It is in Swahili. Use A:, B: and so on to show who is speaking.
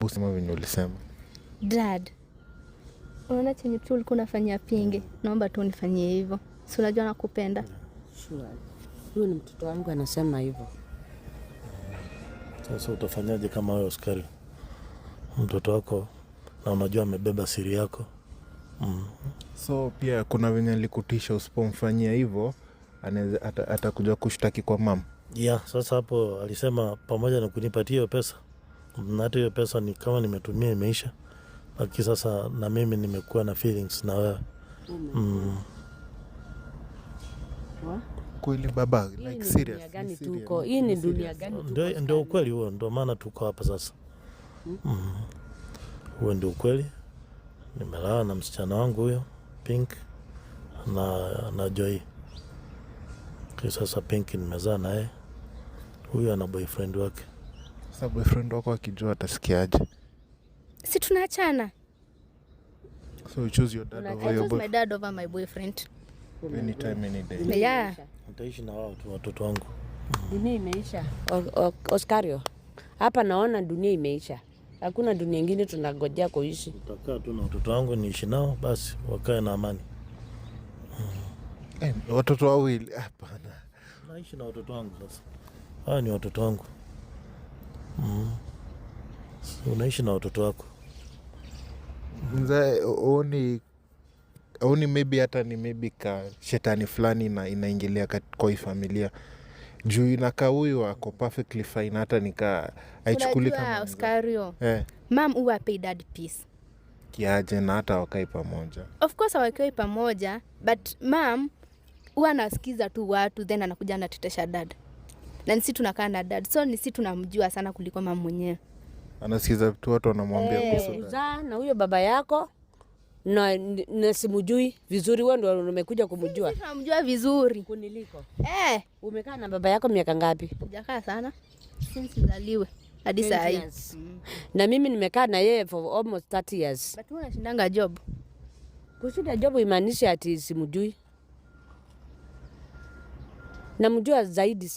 A: Usema venye ulisema.
B: Dad, unaona chenye tu ulikuwa unafanyia Pinge, naomba tu unifanyie hivyo. Si unajua nakupenda.
C: Sure. Huyu ni mtoto wangu anasema hivyo.
D: Sasa utafanyaje kama wewe Oscar? Mtoto wako na unajua amebeba siri yako.
A: So pia kuna venye alikutisha usipomfanyia hivyo anaweza atakuja kushtaki kwa mama.
D: Yeah, sasa hapo alisema pamoja na kunipatia hiyo pesa. Na hata hiyo pesa ni kama nimetumia imeisha. Lakini sasa na mimi nimekuwa na feelings na wewe.
A: Kweli baba, like serious.
C: Hii ni dunia gani tuko?
D: Ndio ukweli huo, ndio maana tuko hapa sasa. Huo ndio ukweli. Nimelala na msichana wangu huyo Pink na Joy. Kwa sasa Pink nimezaa naye. Huyo ana boyfriend wake.
A: Sasa boyfriend wako akijua atasikiaje?
B: Si tunaachana.
A: So you choose your dad over your boyfriend?
B: My dad over my boyfriend.
A: Anytime, any day.
B: Yeah.
D: Nitaishi na wao tu watoto wangu.
C: Dunia imeisha. Oscario. Hapa naona dunia imeisha. Hakuna dunia nyingine tunangojea kuishi.
D: Tutakaa tu na watoto wangu niishi nao basi wakae na amani.
A: Watoto wawili hapana.
D: Naishi na watoto wangu sasa. Hao ni watoto wangu. Unaishi na watoto wako.
A: Mzee oni maybe hata ni maybe ka shetani fulani inaingilia kwa hii familia. Juu inakaa huyu ako perfectly fine hata nika haichukuli kama
B: Oscario. Mom huwa pay dad peace.
A: Kiaje na hata wakai pamoja.
B: Of course hawakai pamoja, but mom huwa anasikiza tu watu then anakuja anatetesha dad. Na sisi tunakaa na dad. So ni sisi tunamjua sana kuliko mama mwenyewe.
A: Anasikiza tu watu wanamwambia kuhusu
C: dad. Na huyo baba yako na simujui vizuri, wewe ndio umekuja kumjua.
B: Sisi tunamjua vizuri
C: kuniliko.
B: Umekaa
C: na baba yako miaka ngapi?
B: Hujakaa sana. Since nizaliwe hadi saa hii.
C: Na mimi nimekaa na yeye for almost 30 years.
B: But wewe unashindanga job.
C: Kushinda job imaanisha ati simujui. Namjua zaidi.